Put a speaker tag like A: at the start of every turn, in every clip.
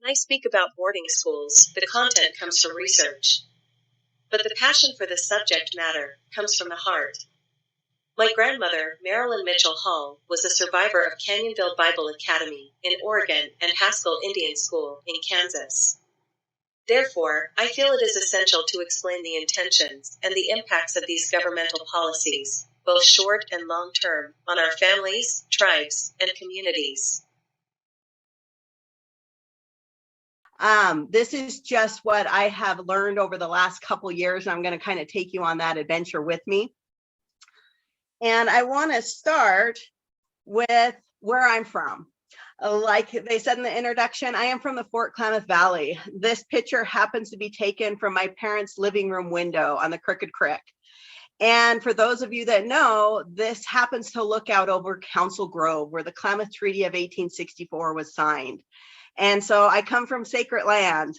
A: When I speak about boarding schools, the content comes from research. But the passion for the subject matter comes from the heart. My grandmother, Marilyn Mitchell Hall, was a survivor of Canyonville Bible Academy in Oregon and Haskell Indian School in Kansas. Therefore, I feel it is essential to explain the intentions and the impacts of these governmental policies, both short and long term, on our families, tribes, and communities.
B: This is just what I have learned over the last couple years, and I'm going to kind of take you on that adventure with me. And I want to start with where I'm from. Like they said in the introduction, I am from the Fort Klamath Valley. This picture happens to be taken from my parents' living room window on the Crooked Creek. And for those of you that know, this happens to look out over Council Grove, where the Klamath Treaty of 1864 was signed. And so I come from sacred land.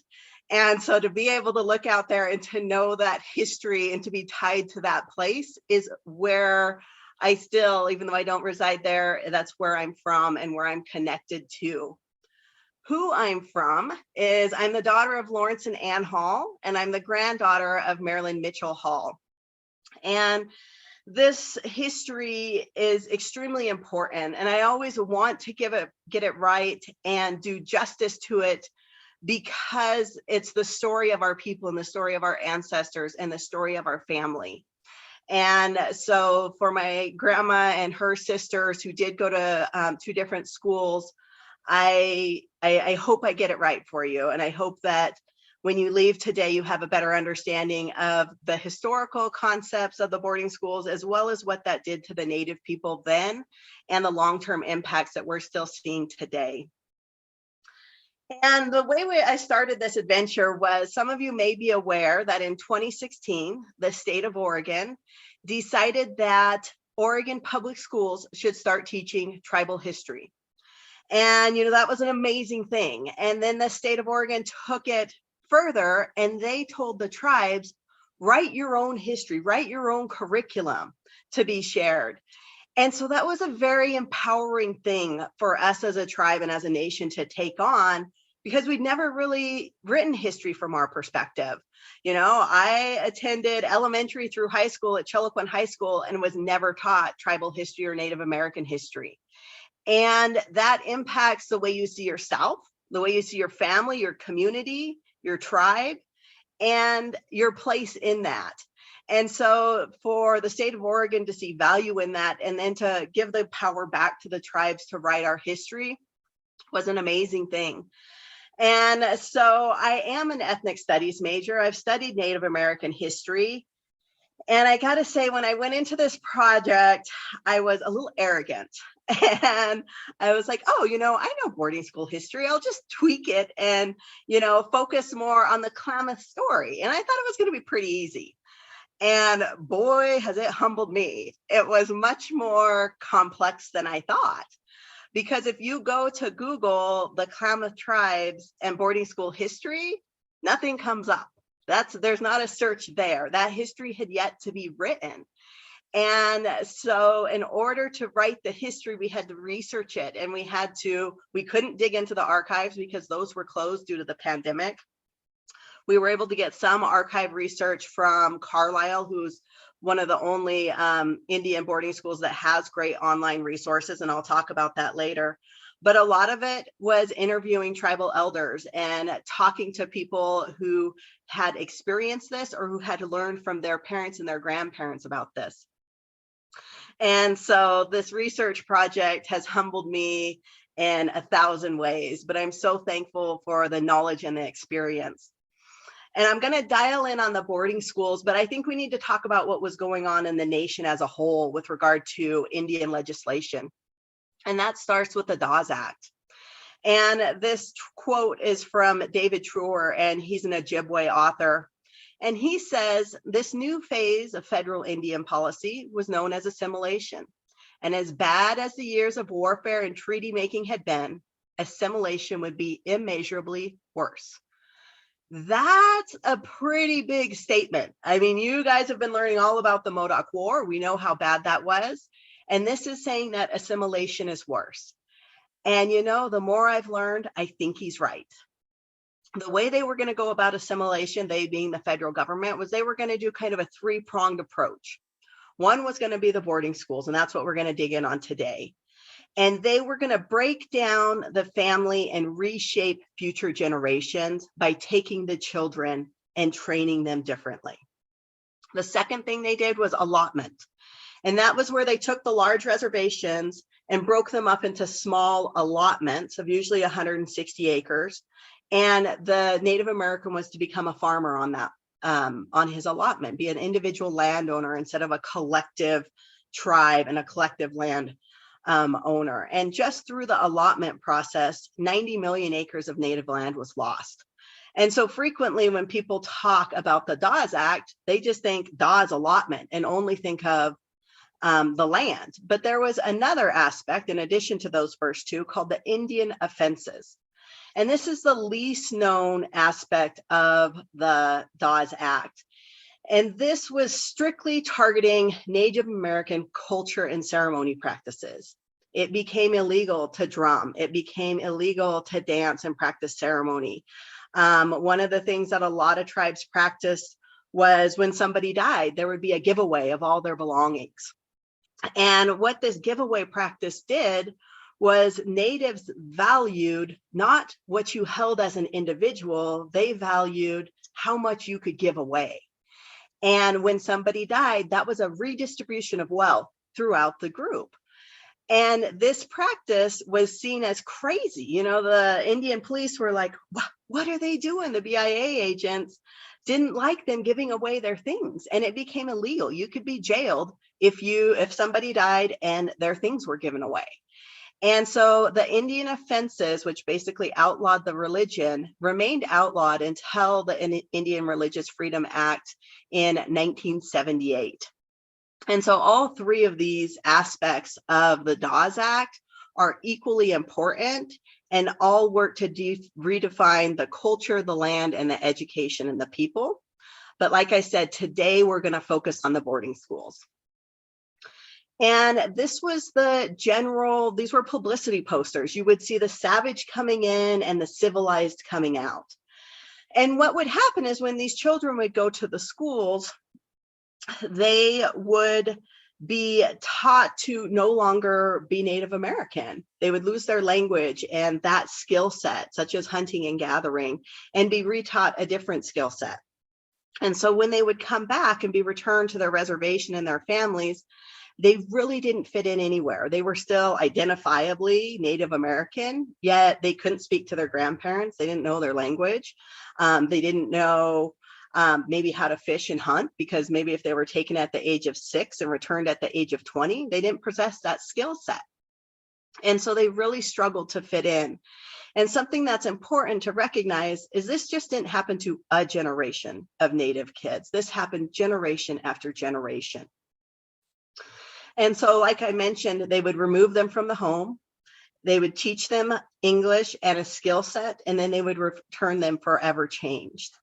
B: And so to be able to look out there and to know that history and to be tied to that place is where I still, even though I don't reside there, that's where I'm from and where I'm connected to. Who I'm from is I'm the daughter of Lawrence and Ann Hall, and I'm the granddaughter of Marilyn Mitchell Hall. And this history is extremely important, and I always want to get it right and do justice to it, because it's the story of our people and the story of our ancestors and the story of our family. And so for my grandma and her sisters who did go to 2 different schools, I hope I get it right for you, and I hope that when you leave today, you have a better understanding of the historical concepts of the boarding schools, as well as what that did to the Native people then and the long-term impacts that we're still seeing today. And the way I started this adventure was, some of you may be aware that in 2016, the state of Oregon decided that Oregon public schools should start teaching tribal history. And, that was an amazing thing. And then the state of Oregon took it further, and they told the tribes, write your own history, write your own curriculum to be shared. And so that was a very empowering thing for us as a tribe and as a nation to take on, because we'd never really written history from our perspective. I attended elementary through high school at Chiloquin High School and was never taught tribal history or Native American history. And that impacts the way you see yourself, the way you see your family, your community, your tribe, and your place in that. And so for the state of Oregon to see value in that, and then to give the power back to the tribes to write our history, was an amazing thing. And so I am an ethnic studies major. I've studied Native American history. And I got to say, when I went into this project, I was a little arrogant. And I was like, oh, I know boarding school history. I'll just tweak it and, focus more on the Klamath story. And I thought it was going to be pretty easy. And boy, has it humbled me. It was much more complex than I thought. Because if you go to Google the Klamath tribes and boarding school history, nothing comes up. There's not a search there. That history had yet to be written. And so in order to write the history, we had to research it, and we couldn't dig into the archives because those were closed due to the pandemic. We were able to get some archive research from Carlisle, who's one of the only Indian boarding schools that has great online resources, and I'll talk about that later. But a lot of it was interviewing tribal elders and talking to people who had experienced this or who had learned from their parents and their grandparents about this. And so this research project has humbled me in 1,000 ways, but I'm so thankful for the knowledge and the experience. And I'm going to dial in on the boarding schools, but I think we need to talk about what was going on in the nation as a whole with regard to Indian legislation. And that starts with the Dawes Act. And this quote is from David Truer, and he's an Ojibwe author. And he says, this new phase of federal Indian policy was known as assimilation. And as bad as the years of warfare and treaty making had been, assimilation would be immeasurably worse. That's a pretty big statement. I mean, you guys have been learning all about the Modoc War. We know how bad that was. And this is saying that assimilation is worse. And the more I've learned, I think he's right. The way they were going to go about assimilation, they being the federal government, was they were going to do kind of a three-pronged approach. One was going to be the boarding schools, and that's what we're going to dig in on today. And they were going to break down the family and reshape future generations by taking the children and training them differently. The second thing they did was allotment. And that was where they took the large reservations and broke them up into small allotments of usually 160 acres. And the Native American was to become a farmer on that, on his allotment, be an individual landowner instead of a collective tribe and a collective land owner. And just through the allotment process, 90 million acres of native land was lost. And so frequently when people talk about the Dawes Act, they just think Dawes allotment and only think of the land. But there was another aspect in addition to those first two called the Indian offenses. And this is the least known aspect of the Dawes Act. And this was strictly targeting Native American culture and ceremony practices. It became illegal to drum. It became illegal to dance and practice ceremony. One of the things that a lot of tribes practiced was when somebody died, there would be a giveaway of all their belongings. And what this giveaway practice did was natives valued not what you held as an individual, they valued how much you could give away. And when somebody died, that was a redistribution of wealth throughout the group. And this practice was seen as crazy. You know, the Indian police were like, what are they doing? The BIA agents didn't like them giving away their things, and it became illegal. You could be jailed if somebody died and their things were given away. And so the Indian offenses, which basically outlawed the religion, remained outlawed until the Indian Religious Freedom Act in 1978. And so all three of these aspects of the Dawes Act are equally important and all work to redefine the culture, the land, and the education and the people. But like I said, today we're going to focus on the boarding schools. And this was these were publicity posters. You would see the savage coming in and the civilized coming out. And what would happen is when these children would go to the schools, they would be taught to no longer be Native American. They would lose their language and that skill set, such as hunting and gathering, and be retaught a different skill set. And so when they would come back and be returned to their reservation and their families, they really didn't fit in anywhere. They were still identifiably Native American, yet they couldn't speak to their grandparents. They didn't know their language. They didn't know maybe how to fish and hunt, because maybe if they were taken at the age of 6 and returned at the age of 20, they didn't possess that skill set. And so they really struggled to fit in. And something that's important to recognize is this just didn't happen to a generation of Native kids. This happened generation after generation. And so, like I mentioned, they would remove them from the home. They would teach them English and a skill set, and then they would return them forever changed.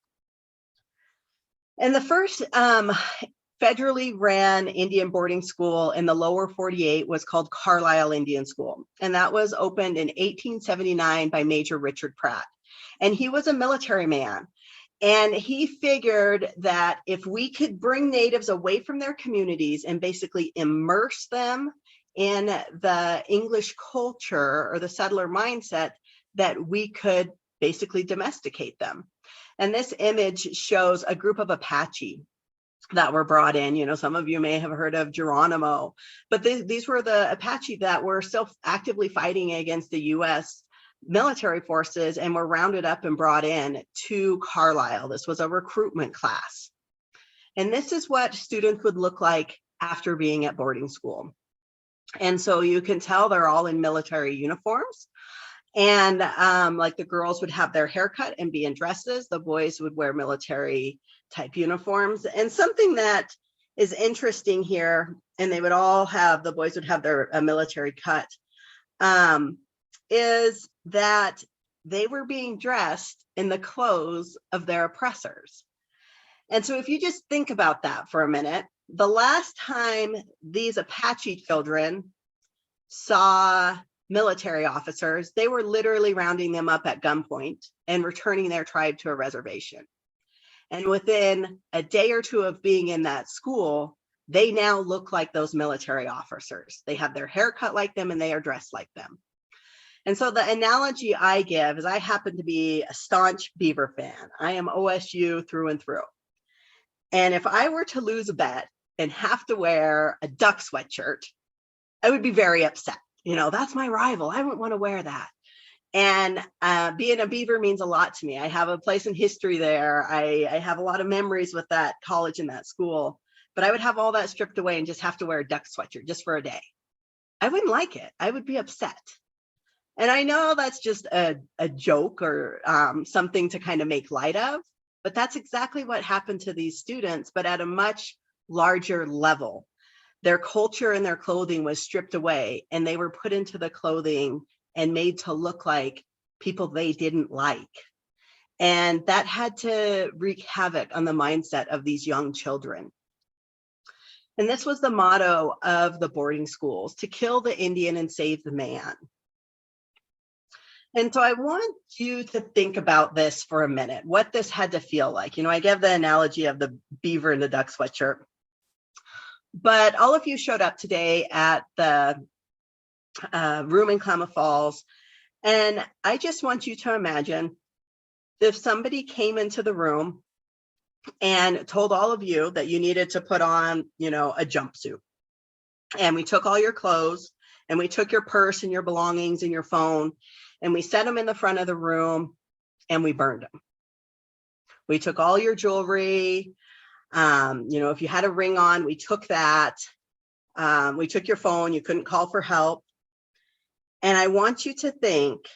B: And the first federally ran Indian boarding school in the lower 48 was called Carlisle Indian School. And that was opened in 1879 by Major Richard Pratt. And he was a military man. And he figured that if we could bring natives away from their communities and basically immerse them in the English culture or the settler mindset, that we could basically domesticate them. And this image shows a group of Apache that were brought in. You know, some of you may have heard of Geronimo, but these were the Apache that were still actively fighting against the US military forces and were rounded up and brought in to Carlisle. This was a recruitment class. And this is what students would look like after being at boarding school. And so you can tell they're all in military uniforms. And like the girls would have their haircut and be in dresses. The boys would wear military type uniforms. And something that is interesting here, and they would all have, the boys would have their military cut, is that they were being dressed in the clothes of their oppressors. And so if you just think about that for a minute, the last time these Apache children saw military officers, they were literally rounding them up at gunpoint and returning their tribe to a reservation. And within a day or two of being in that school, they now look like those military officers. They have their hair cut like them and they are dressed like them. And so the analogy I give is I happen to be a staunch Beaver fan. I am OSU through and through. And if I were to lose a bet and have to wear a Duck sweatshirt, I would be very upset. That's my rival. I wouldn't want to wear that. And being a Beaver means a lot to me. I have a place in history there. I have a lot of memories with that college and that school, but I would have all that stripped away and just have to wear a Duck sweatshirt just for a day. I wouldn't like it. I would be upset. And I know that's just a joke or something to kind of make light of, but that's exactly what happened to these students, but at a much larger level. Their culture and their clothing was stripped away and they were put into the clothing and made to look like people they didn't like. And that had to wreak havoc on the mindset of these young children. And this was the motto of the boarding schools: to kill the Indian and save the man. And so I want you to think about this for a minute, what this had to feel like. I gave the analogy of the Beaver and the Duck sweatshirt, but all of you showed up today at the room in Klamath Falls. And I just want you to imagine if somebody came into the room and told all of you that you needed to put on, a jumpsuit. And we took all your clothes and we took your purse and your belongings and your phone and we set them in the front of the room and we burned them. We took all your jewelry. If you had a ring on, we took that. We took your phone. You couldn't call for help. And I want you to think,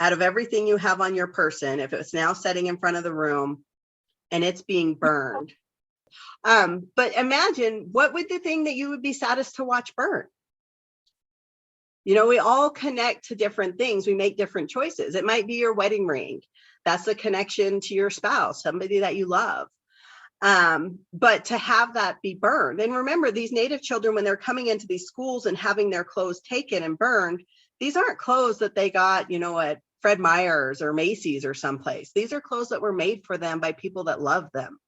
B: out of everything you have on your person, if it's now sitting in front of the room and it's being burned, but imagine what would the thing that you would be saddest to watch burn? We all connect to different things. We make different choices. It might be your wedding ring. That's a connection to your spouse, somebody that you love. But to have that be burned, and remember, these Native children, when they're coming into these schools and having their clothes taken and burned, these aren't clothes that they got, at Fred Meyer's or Macy's or someplace. These are clothes that were made for them by people that love them.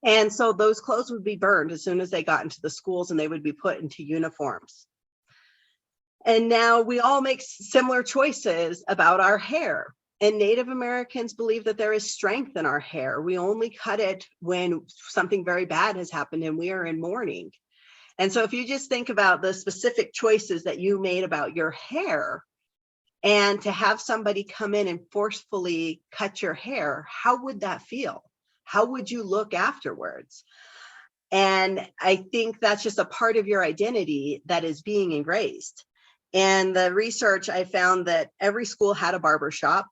B: And so those clothes would be burned as soon as they got into the schools and they would be put into uniforms. And now we all make similar choices about our hair. And Native Americans believe that there is strength in our hair. We only cut it when something very bad has happened and we are in mourning. And so if you just think about the specific choices that you made about your hair, and to have somebody come in and forcefully cut your hair, how would that feel? How would you look afterwards? And I think that's just a part of your identity that is being erased. And the research, I found that every school had a barber shop,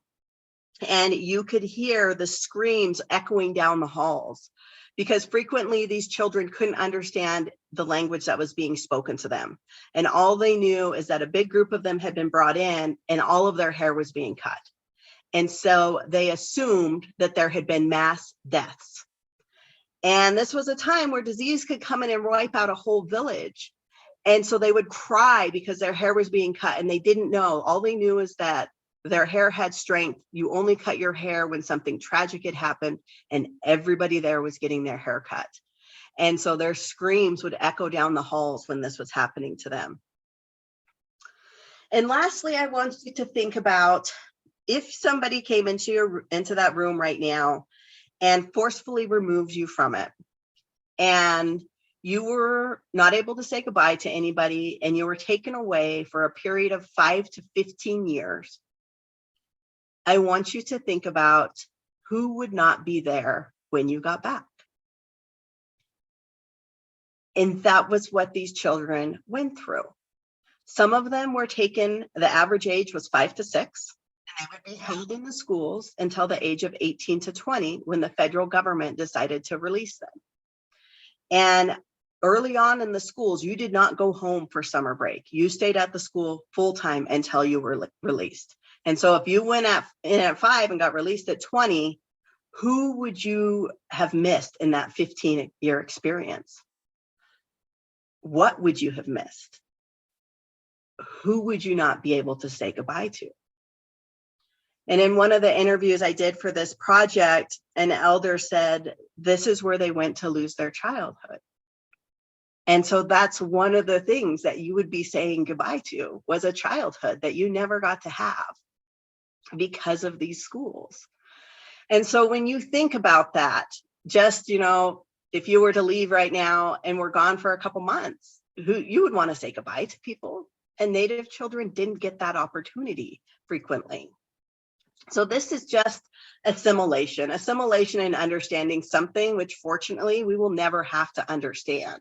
B: and you could hear the screams echoing down the halls, because frequently these children couldn't understand the language that was being spoken to them. And all they knew is that a big group of them had been brought in and all of their hair was being cut. And so they assumed that there had been mass deaths. And this was a time where disease could come in and wipe out a whole village. And so they would cry because their hair was being cut and they didn't know. All they knew is that their hair had strength. You only cut your hair when something tragic had happened, and everybody there was getting their hair cut. And so their screams would echo down the halls when this was happening to them. And lastly, I want you to think about if somebody came into that room right now and forcefully removed you from it, and you were not able to say goodbye to anybody, and you were taken away for a period of 5 to 15 years. I want you to think about who would not be there when you got back. And that was what these children went through. Some of them were taken, the average age was 5 to 6, and they would be held in the schools until the age of 18 to 20 when the federal government decided to release them. And early on in the schools, you did not go home for summer break. You stayed at the school full time until you were released. And so if you went in at 5 and got released at 20, who would you have missed in that 15-year experience? What would you have missed? who would you not be able to say goodbye to? And in one of the interviews I did for this project, an elder said, this is where they went to lose their childhood. And so that's one of the things that you would be saying goodbye to, was a childhood that you never got to have because of these schools. And so when you think about that, just, if you were to leave right now and we're gone for a couple months, you would want to say goodbye to people. And Native children didn't get that opportunity frequently. So this is just assimilation and understanding something which fortunately we will never have to understand.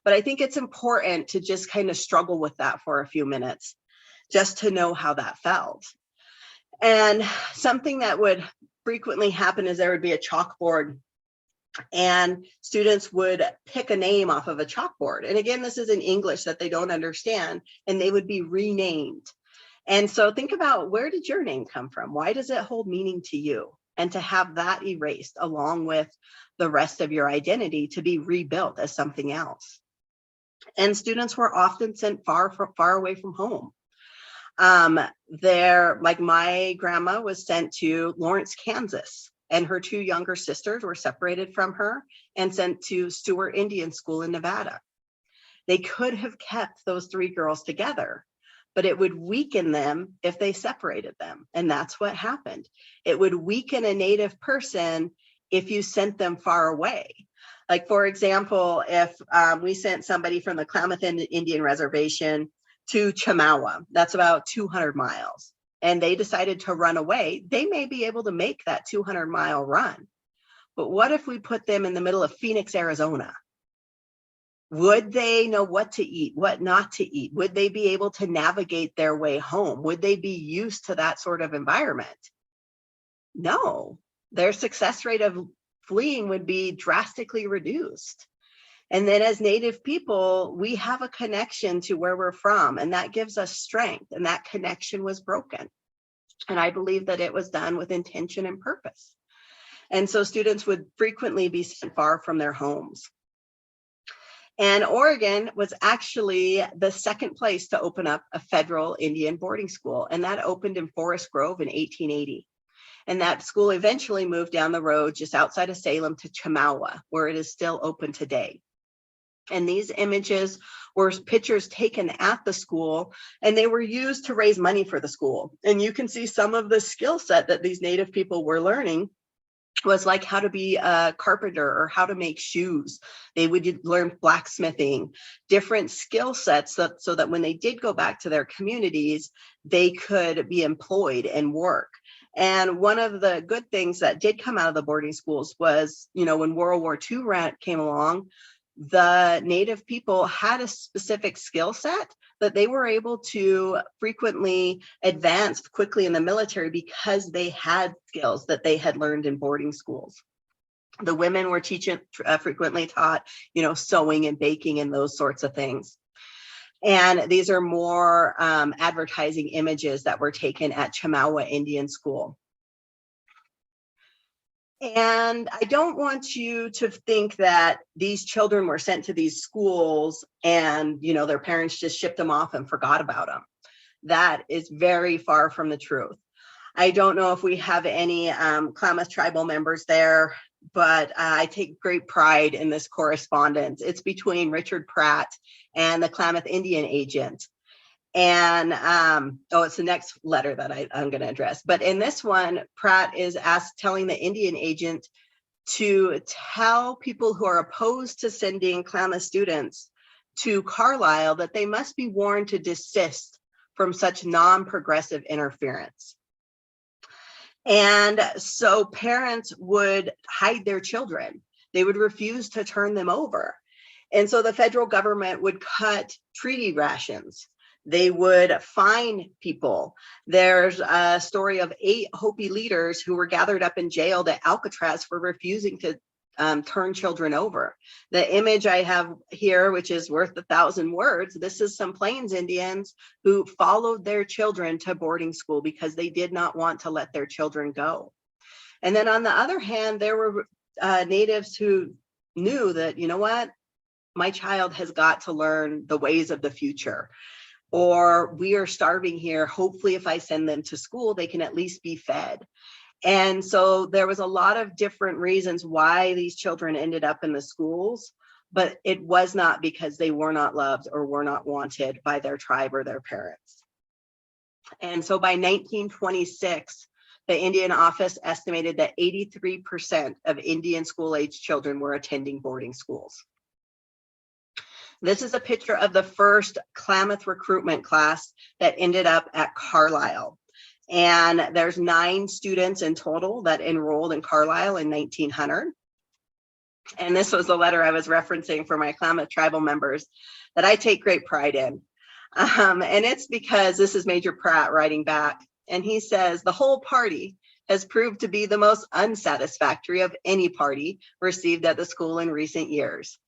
B: But I think it's important to just kind of struggle with that for a few minutes, just to know how that felt. And something that would frequently happen is there would be a chalkboard and students would pick a name off of a chalkboard. And again, this is in English that they don't understand, and they would be renamed. And so think about, where did your name come from? Why does it hold meaning to you? And to have that erased along with the rest of your identity to be rebuilt as something else. And students were often sent far away from home. Like my grandma was sent to Lawrence, Kansas, and her two younger sisters were separated from her and sent to Stewart Indian School in Nevada. They could have kept those three girls together, but it would weaken them if they separated them. And that's what happened. It would weaken a Native person if you sent them far away. Like, for example, if we sent somebody from the Klamath Indian Reservation to Chemawa, that's about 200 miles, and they decided to run away, they may be able to make that 200-mile run. But what if we put them in the middle of Phoenix, Arizona? Would they know what to eat, what not to eat? Would they be able to navigate their way home? Would they be used to that sort of environment? No, their success rate of fleeing would be drastically reduced. And then as Native people, we have a connection to where we're from, and that gives us strength, and that connection was broken. And I believe that it was done with intention and purpose. And so students would frequently be sent far from their homes. And Oregon was actually the second place to open up a federal Indian boarding school, and that opened in Forest Grove in 1880. And that school eventually moved down the road just outside of Salem to Chemawa, where it is still open today. And these images were pictures taken at the school, and they were used to raise money for the school. And you can see some of the skill set that these Native people were learning was like how to be a carpenter or how to make shoes. They would learn blacksmithing, different skill sets so that when they did go back to their communities, they could be employed and work. And one of the good things that did come out of the boarding schools was, when World War II came along, the Native people had a specific skill set that they were able to frequently advance quickly in the military because they had skills that they had learned in boarding schools. The women were frequently taught, sewing and baking and those sorts of things. And these are more advertising images that were taken at Chemawa Indian School. And I don't want you to think that these children were sent to these schools and, their parents just shipped them off and forgot about them. That is very far from the truth. I don't know if we have any Klamath tribal members there, but I take great pride in this correspondence. It's between Richard Pratt and the Klamath Indian agent. And it's the next letter that I'm going to address. But in this one, Pratt is telling the Indian agent to tell people who are opposed to sending Klamath students to Carlisle that they must be warned to desist from such non-progressive interference. And so parents would hide their children. They would refuse to turn them over. And so the federal government would cut treaty rations. They would fine people. There's a story of 8 Hopi leaders who were gathered up and jailed at Alcatraz for refusing to turn children over. The image I have here, which is worth 1,000 words, this is some Plains Indians who followed their children to boarding school because they did not want to let their children go. And then on the other hand, there were natives who knew that, my child has got to learn the ways of the future. or we are starving here. Hopefully, if I send them to school, they can at least be fed. And so there was a lot of different reasons why these children ended up in the schools, but it was not because they were not loved or were not wanted by their tribe or their parents. And so by 1926, the Indian office estimated that 83% of Indian school-age children were attending boarding schools. This is a picture of the first Klamath recruitment class that ended up at Carlisle. And there's 9 students in total that enrolled in Carlisle in 1900. And this was the letter I was referencing for my Klamath tribal members that I take great pride in. And it's because this is Major Pratt writing back. And he says, the whole party has proved to be the most unsatisfactory of any party received at the school in recent years.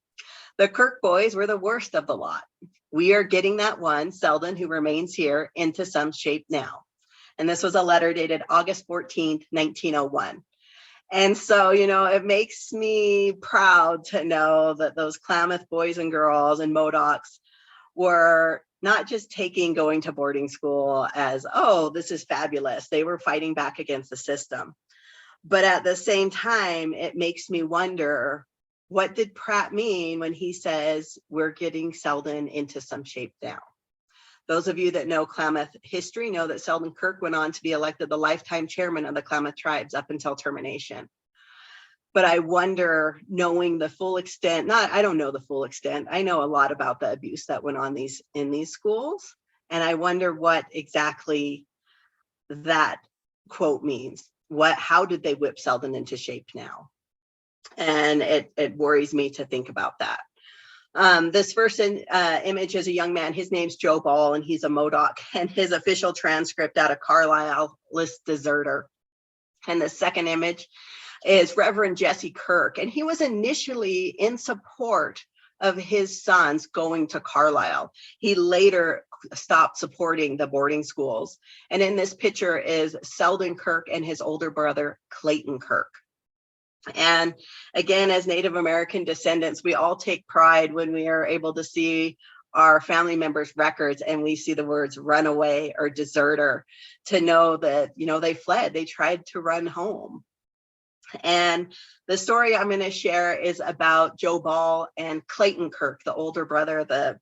B: The Kirk boys were the worst of the lot. We are getting that one, Selden, who remains here, into some shape now. And this was a letter dated August 14th, 1901. And so, you know, it makes me proud to know that those Klamath boys and girls and Modocs were not just taking going to boarding school as, oh, this is fabulous. They were fighting back against the system. But at the same time, it makes me wonder, what did Pratt mean when he says we're getting Selden into some shape now? Those of you that know Klamath history know that Selden Kirk went on to be elected the lifetime chairman of the Klamath tribes up until termination. But I wonder, knowing the full extent, I don't know the full extent. I know a lot about the abuse that went on in these schools. And I wonder what exactly that quote means. How did they whip Selden into shape now? And it worries me to think about that. This first image is a young man. His name's Joe Ball, and he's a Modoc. And his official transcript out of Carlisle lists deserter. And the second image is Reverend Jesse Kirk. And he was initially in support of his sons going to Carlisle. He later stopped supporting the boarding schools. And in this picture is Selden Kirk and his older brother, Clayton Kirk. And again, as Native American descendants, we all take pride when we are able to see our family members' records and we see the words runaway or deserter, to know that, you know, they fled, they tried to run home. And the story I'm going to share is about Joe Ball and Clayton Kirk, the older brother, the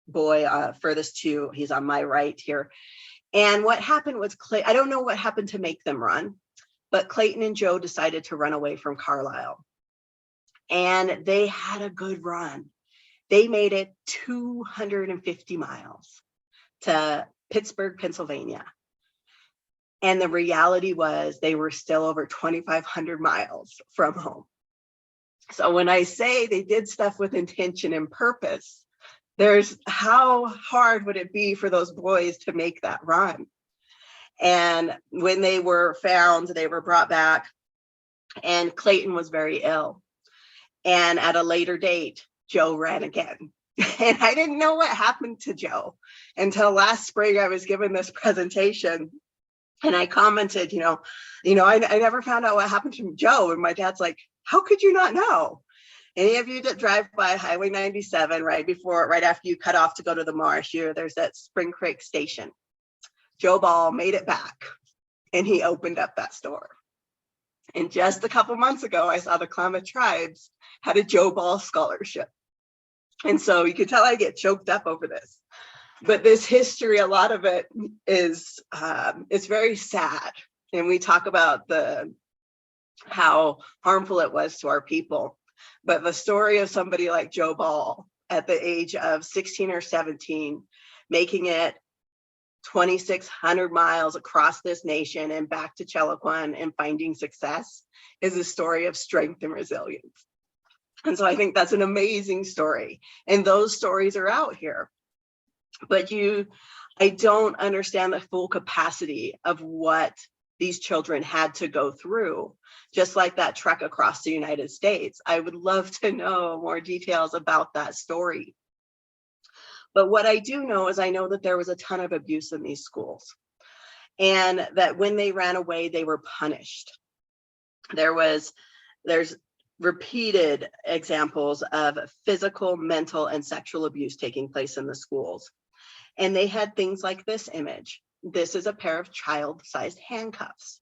B: boy furthest to, he's on my right here. And what happened was, I don't know what happened to make them run, but Clayton and Joe decided to run away from Carlisle. And they had a good run. They made it 250 miles to Pittsburgh, Pennsylvania. And the reality was they were still over 2,500 miles from home. So when I say they did stuff with intention and purpose, there's how hard would it be for those boys to make that run? And when they were found, they were brought back, and Clayton was very ill. And at a later date, Joe ran again. And I didn't know what happened to Joe until last spring. I was given this presentation and I commented, I never found out what happened to Joe. And my dad's like, how could you not know? Any of you that drive by Highway 97 right after you cut off to go to the marsh, there's that Spring Creek station. Joe Ball made it back and he opened up that store. And just a couple months ago, I saw the Klamath tribes had a Joe Ball scholarship. And so you can tell I get choked up over this. But this history, a lot of it is, it's very sad. And we talk about how harmful it was to our people. But the story of somebody like Joe Ball at the age of 16 or 17, making it 2,600 miles across this nation and back to Chiloquin and finding success is a story of strength and resilience. And so I think that's an amazing story. And those stories are out here. But I don't understand the full capacity of what these children had to go through, just like that trek across the United States. I would love to know more details about that story. But what I do know is I know that there was a ton of abuse in these schools, and that when they ran away, they were punished. There's repeated examples of physical, mental, and sexual abuse taking place in the schools. And they had things like this image. This is a pair of child-sized handcuffs.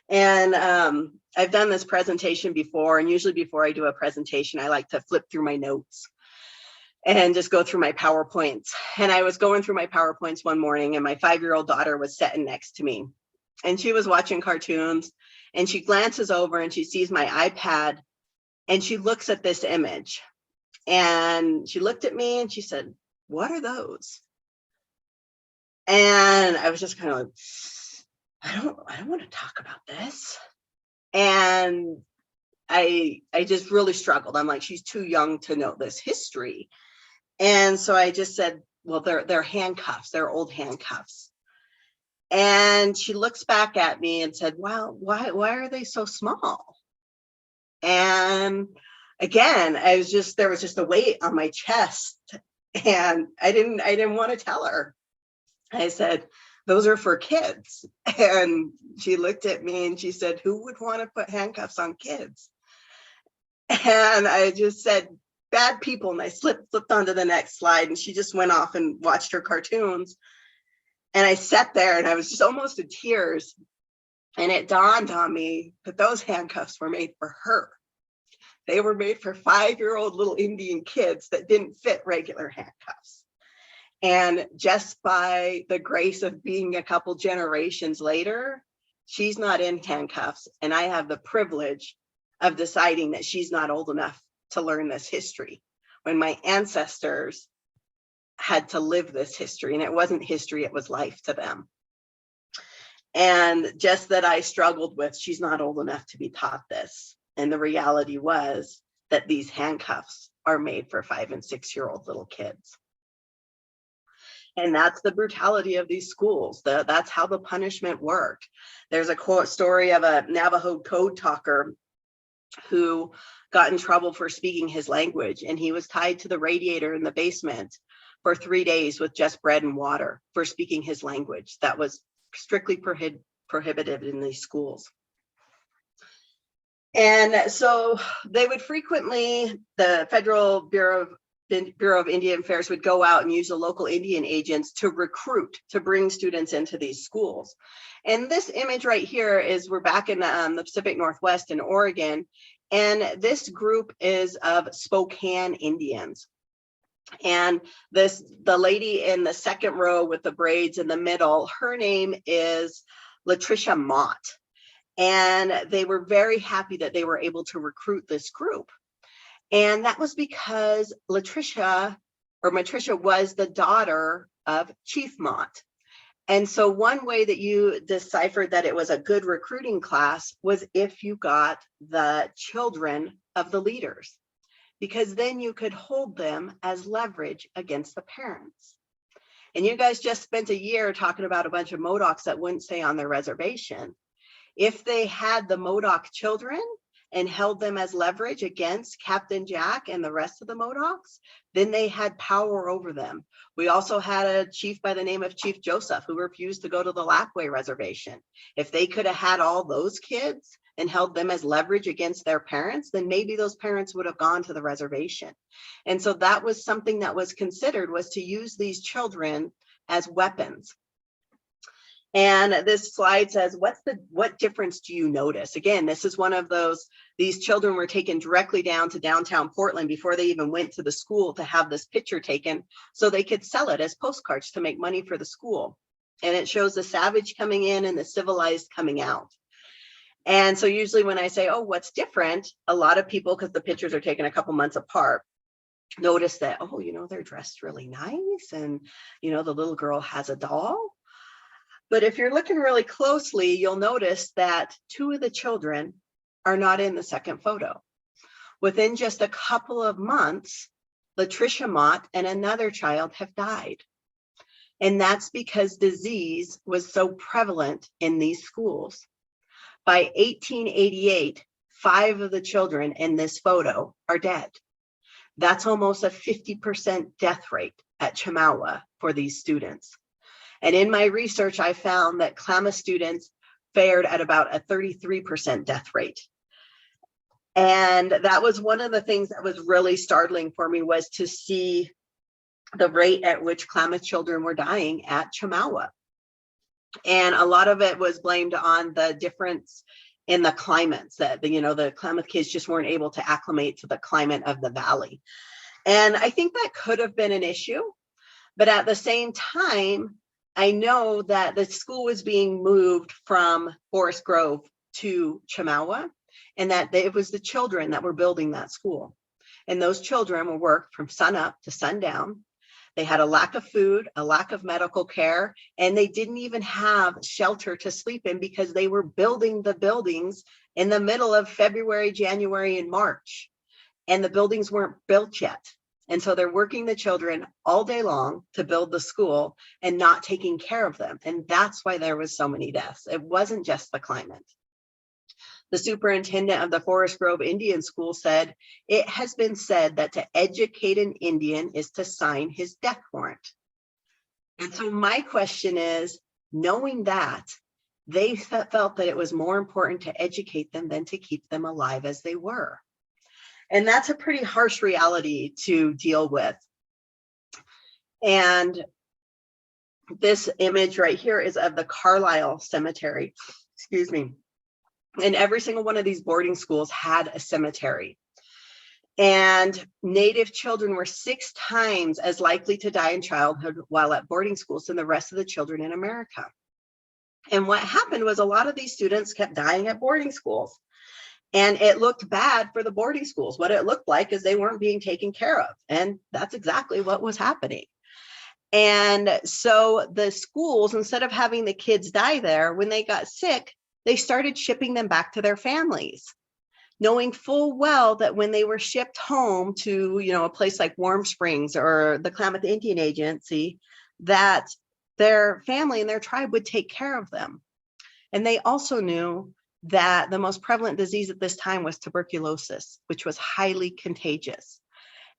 B: And I've done this presentation before, and usually before I do a presentation, I like to flip through my notes and just go through my PowerPoints. And I was going through my PowerPoints one morning, and my 5-year-old daughter was sitting next to me, and she was watching cartoons, and she glances over and she sees my iPad, and she looks at this image, and she looked at me and she said, "What are those?" And I was just kind of like, I don't want to talk about this. And I just really struggled. I'm like, she's too young to know this history. And so I just said, well, they're handcuffs, they're old handcuffs. And she looks back at me and said, well, why are they so small? And again, there was just a weight on my chest, and I didn't want to tell her. I said, those are for kids. And she looked at me and she said, who would want to put handcuffs on kids? And I just said, bad people. And I flipped onto the next slide, and she just went off and watched her cartoons. And I sat there and I was just almost in tears. And it dawned on me that those handcuffs were made for her. They were made for 5-year-old little Indian kids that didn't fit regular handcuffs. And just by the grace of being a couple generations later, she's not in handcuffs. And I have the privilege of deciding that she's not old enough to learn this history, when my ancestors had to live this history. And it wasn't history, it was life to them. And just that I struggled with, she's not old enough to be taught this. And the reality was that these handcuffs are made for 5- and 6-year-old little kids. And that's the brutality of these schools. That's how the punishment worked. There's a quote story of a Navajo code talker who got in trouble for speaking his language, and he was tied to the radiator in the basement for 3 days with just bread and water for speaking his language. That was strictly prohibited in these schools. And so they would frequently, the Federal Bureau of Indian Affairs would go out and use the local Indian agents to recruit, to bring students into these schools. And this image right here is, we're back in the Pacific Northwest in Oregon, and this group is of Spokane Indians. And the lady in the second row with the braids in the middle, her name is Latricia Mott. And they were very happy that they were able to recruit this group. And that was because Matricia was the daughter of Chief Mott. And so one way that you deciphered that it was a good recruiting class was if you got the children of the leaders, because then you could hold them as leverage against the parents. And you guys just spent a year talking about a bunch of Modocs that wouldn't stay on their reservation. If they had the Modoc children and held them as leverage against Captain Jack and the rest of the Modocs, then they had power over them. We also had a chief by the name of Chief Joseph who refused to go to the Lapwai reservation. If they could have had all those kids and held them as leverage against their parents, then maybe those parents would have gone to the reservation. And so that was something that was considered, was to use these children as weapons. And this slide says, what difference do you notice? Again, this is one of those, these children were taken directly down to downtown Portland before they even went to the school to have this picture taken so they could sell it as postcards to make money for the school. And it shows the savage coming in and the civilized coming out. And so usually when I say, oh, what's different? A lot of people, because the pictures are taken a couple months apart, notice that, oh, they're dressed really nice. And, the little girl has a doll. But if you're looking really closely, you'll notice that 2 of the children are not in the second photo. Within just a couple of months, Latricia Mott and another child have died. And that's because disease was so prevalent in these schools. By 1888, 5 of the children in this photo are dead. That's almost a 50% death rate at Chemawa for these students. And in my research, I found that Klamath students fared at about a 33% death rate. And that was one of the things that was really startling for me, was to see the rate at which Klamath children were dying at Chemawa. And a lot of it was blamed on the difference in the climates, that the Klamath kids just weren't able to acclimate to the climate of the valley. And I think that could have been an issue. But at the same time, I know that the school was being moved from Forest Grove to Chemawa, and that it was the children that were building that school. And those children will work from sun up to sundown. They had a lack of food, a lack of medical care, and they didn't even have shelter to sleep in because they were building the buildings in the middle of February, January, and March. And the buildings weren't built yet. And so they're working the children all day long to build the school and not taking care of them. And that's why there was so many deaths. It wasn't just the climate. The superintendent of the Forest Grove Indian School said, "It has been said that to educate an Indian is to sign his death warrant." And so my question is, knowing that, they felt that it was more important to educate them than to keep them alive as they were. And that's a pretty harsh reality to deal with. And this image right here is of the Carlisle Cemetery, excuse me. And every single one of these boarding schools had a cemetery. And Native children were 6 times as likely to die in childhood while at boarding schools than the rest of the children in America. And what happened was a lot of these students kept dying at boarding schools. And it looked bad for the boarding schools. What it looked like is they weren't being taken care of. And that's exactly what was happening. And so the schools, instead of having the kids die there, when they got sick, they started shipping them back to their families, knowing full well that when they were shipped home to, a place like Warm Springs or the Klamath Indian Agency, that their family and their tribe would take care of them. And they also knew that the most prevalent disease at this time was tuberculosis, which was highly contagious.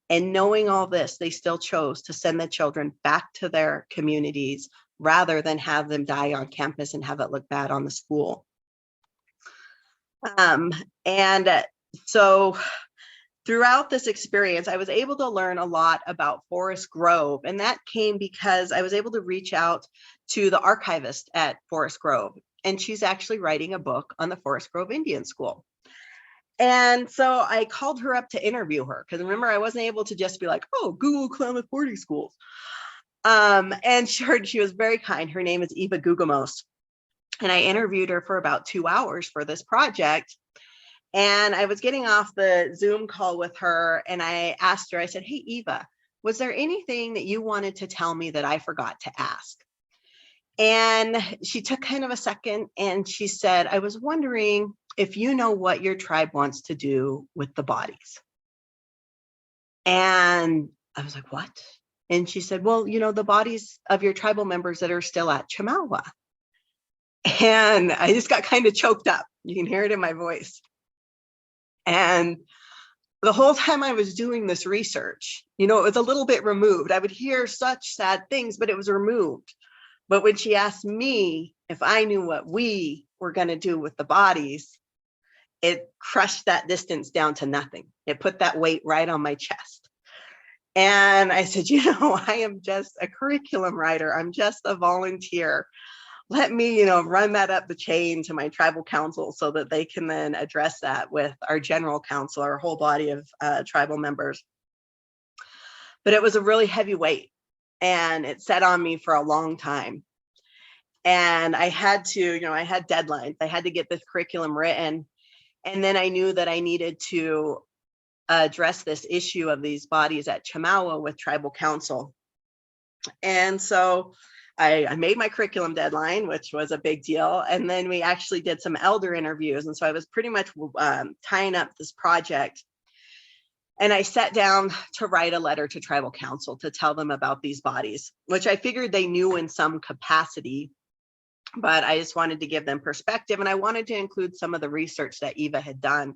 B: And knowing all this, they still chose to send the children back to their communities rather than have them die on campus and have it look bad on the school. And so throughout this experience, I was able to learn a lot about Forest Grove. And that came because I was able to reach out to the archivist at Forest Grove. And she's actually writing a book on the Forest Grove Indian School. And so I called her up to interview her, because remember, I wasn't able to just be like, oh, Google Klamath boarding schools. And she was very kind. Her name is Eva Gugamos. And I interviewed her for about 2 hours for this project. And I was getting off the Zoom call with her, and I asked her, I said, hey, Eva, was there anything that you wanted to tell me that I forgot to ask? And she took kind of a second, and she said, I was wondering if you know what your tribe wants to do with the bodies. And I was like, what? And she said, well, the bodies of your tribal members that are still at Chemawa. And I just got kind of choked up. You can hear it in my voice. And the whole time I was doing this research, it was a little bit removed. I would hear such sad things, but it was removed. But when she asked me if I knew what we were going to do with the bodies, it crushed that distance down to nothing. It put that weight right on my chest. And I said, I am just a curriculum writer. I'm just a volunteer. Let me, run that up the chain to my tribal council so that they can then address that with our general council, our whole body of tribal members. But it was a really heavy weight, and it sat on me for a long time. And I had to, I had deadlines. I had to get this curriculum written. And then I knew that I needed to address this issue of these bodies at Chemawa with tribal council. And so I made my curriculum deadline, which was a big deal. And then we actually did some elder interviews. And so I was pretty much tying up this project. And I sat down to write a letter to tribal council to tell them about these bodies, which I figured they knew in some capacity. But I just wanted to give them perspective. And I wanted to include some of the research that Eva had done.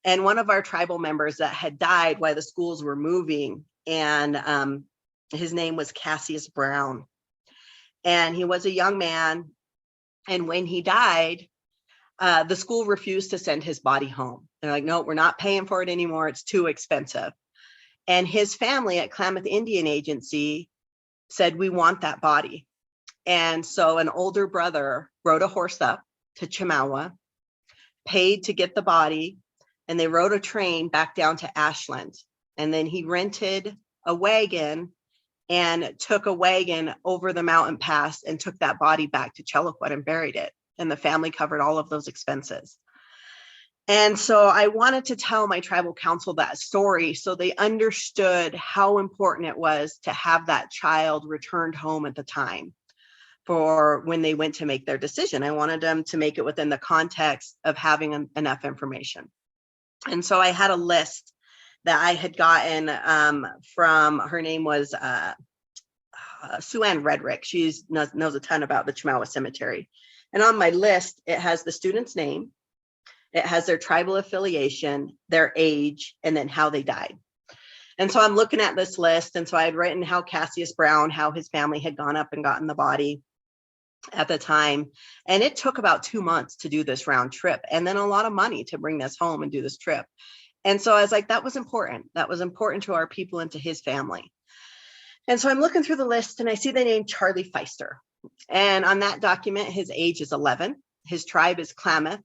B: And one of our tribal members that had died while the schools were moving, and his name was Cassius Brown. And he was a young man. And when he died, the school refused to send his body home. They're like, no, we're not paying for it anymore. It's too expensive. And his family at Klamath Indian Agency said, we want that body. And so an older brother rode a horse up to Chemawa, paid to get the body, and they rode a train back down to Ashland. And then he rented a wagon and took a wagon over the mountain pass and took that body back to Chilliwack and buried it. And the family covered all of those expenses. And so I wanted to tell my tribal council that story so they understood how important it was to have that child returned home at the time for when they went to make their decision. I wanted them to make it within the context of having enough information. And so I had a list that I had gotten from, her name was Sue Ann Redrick. She knows a ton about the Chemawa Cemetery. And on my list, it has the student's name, it has their tribal affiliation, their age, and then how they died. And so I'm looking at this list. And so I had written how Cassius Brown, how his family had gone up and gotten the body at the time. And it took about 2 months to do this round trip, and then a lot of money to bring this home and do this trip. And so I was like, that was important. That was important to our people and to his family. And so I'm looking through the list and I see the name Charlie Feister. And on that document, his age is 11. His tribe is Klamath.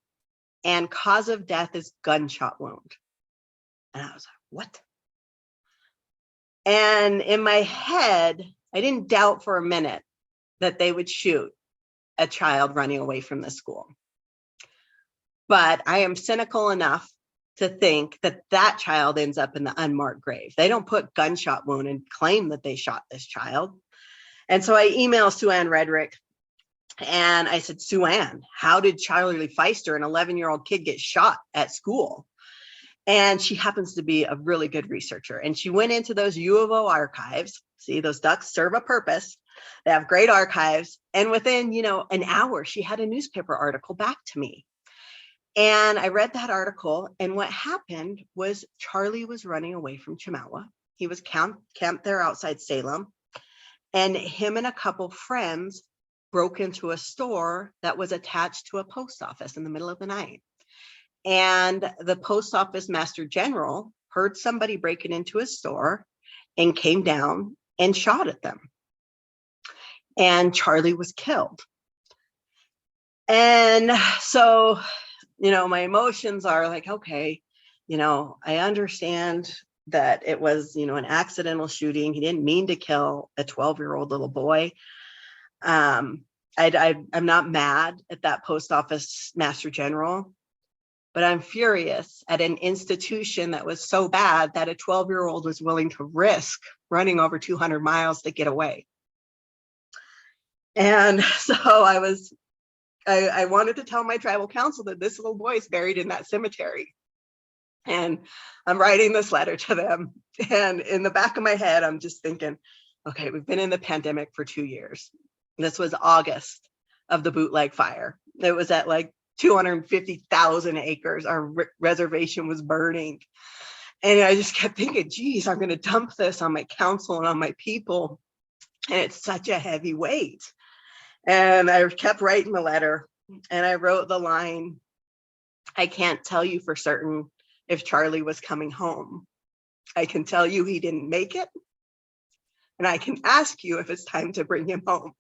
B: And cause of death is gunshot wound. And I was like, what? And in my head, I didn't doubt for a minute that they would shoot a child running away from the school. But I am cynical enough to think that that child ends up in the unmarked grave. They don't put gunshot wound and claim that they shot this child. And so I emailed Sue Ann Redrick and I said, Sue Ann, how did Charlie Feister, an 11-year-old kid, get shot at school? And she happens to be a really good researcher. And she went into those U of O archives. See, those ducks serve a purpose. They have great archives. And within, an hour, she had a newspaper article back to me. And I read that article. And what happened was Charlie was running away from Chemawa. He was camped there outside Salem. And him and a couple friends broke into a store that was attached to a post office in the middle of the night. And the post office master general heard somebody breaking into his store and came down and shot at them. And Charlie was killed. And so, my emotions are like, okay, I understand that it was, an accidental shooting. He didn't mean to kill a 12-year-old little boy. I'm not mad at that post office master general, but I'm furious at an institution that was so bad that a 12-year-old was willing to risk running over 200 miles to get away. And so I wanted to tell my tribal council that this little boy is buried in that cemetery. And I'm writing this letter to them. And in the back of my head, I'm just thinking, okay, we've been in the pandemic for 2 years. This was August of the bootleg fire. It was at like 250,000 acres. Our reservation was burning. And I just kept thinking, geez, I'm going to dump this on my council and on my people. And it's such a heavy weight. And I kept writing the letter, and I wrote the line, I can't tell you for certain if Charlie was coming home. I can tell you he didn't make it. And I can ask you if it's time to bring him home.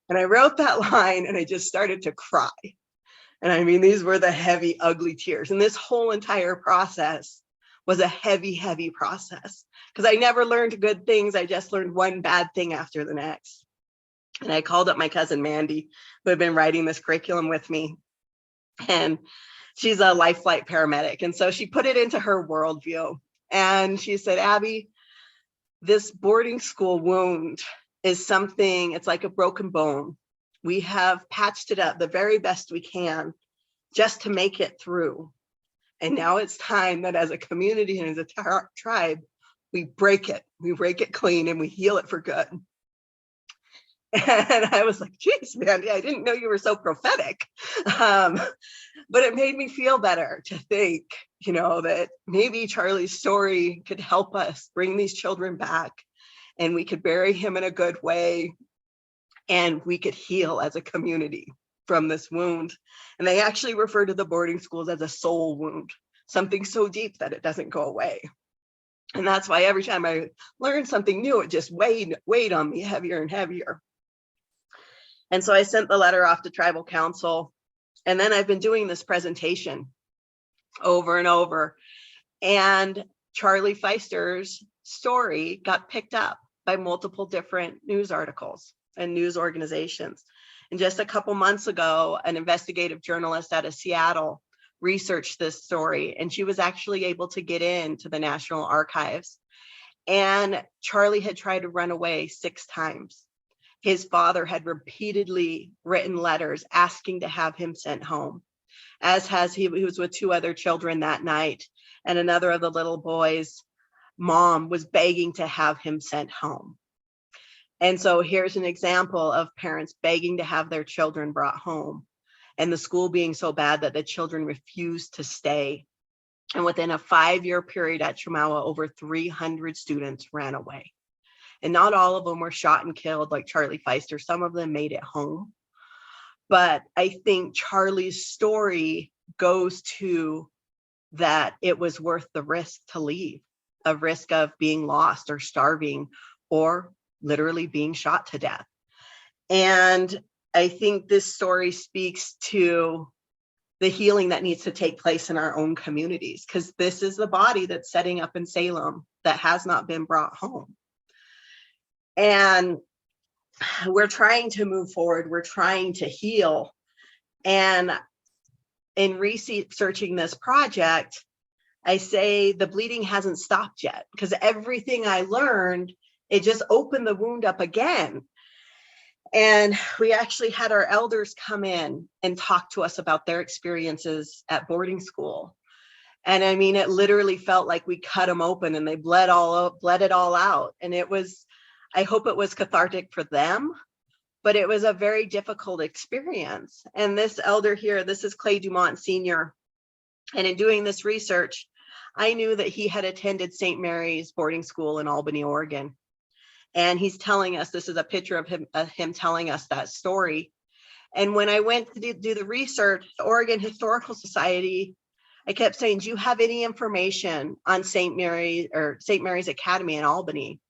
B: And I wrote that line and I just started to cry. And I mean, these were the heavy, ugly tears. And this whole entire process was a heavy, heavy process because I never learned good things. I just learned one bad thing after the next. And I called up my cousin Mandy, who had been writing this curriculum with me. And she's a life flight paramedic. And so she put it into her worldview. And she said, Abby, this boarding school wound is something, it's like a broken bone. We have patched it up the very best we can just to make it through. And now it's time that as a community and as a tribe, we break it clean and we heal it for good. And I was like, geez, Mandy, I didn't know you were so prophetic. But it made me feel better to think, that maybe Charlie's story could help us bring these children back and we could bury him in a good way and we could heal as a community from this wound. And they actually refer to the boarding schools as a soul wound, something so deep that it doesn't go away. And that's why every time I learned something new, it just weighed on me heavier and heavier. And so I sent the letter off to tribal council. And then I've been doing this presentation over and over. And Charlie Feister's story got picked up by multiple different news articles and news organizations. And just a couple months ago, an investigative journalist out of Seattle researched this story, and she was actually able to get into the National Archives. And Charlie had tried to run away 6 times. His father had repeatedly written letters asking to have him sent home, as has he was with 2 other children that night. And another of the little boys' mom was begging to have him sent home. And so here's an example of parents begging to have their children brought home, and the school being so bad that the children refused to stay. And within a 5-year period at Chemawa, over 300 students ran away. And not all of them were shot and killed like Charlie Feister. Some of them made it home. But I think Charlie's story goes to that it was worth the risk to leave, a risk of being lost or starving or literally being shot to death. And I think this story speaks to the healing that needs to take place in our own communities, because this is the body that's setting up in Salem that has not been brought home. And we're trying to move forward. We're trying to heal. And in researching this project, I say the bleeding hasn't stopped yet, because everything I learned, it just opened the wound up again. And we actually had our elders come in and talk to us about their experiences at boarding school. And I mean, it literally felt like we cut them open and they bled it all out. And it was, I hope it was cathartic for them, but it was a very difficult experience. And this elder here, this is Clay Dumont Sr. And in doing this research, I knew that he had attended St. Mary's boarding school in Albany, Oregon. And he's telling us, this is a picture of him telling us that story. And when I went to do the research, the Oregon Historical Society, I kept saying, do you have any information on St. Mary's Academy in Albany?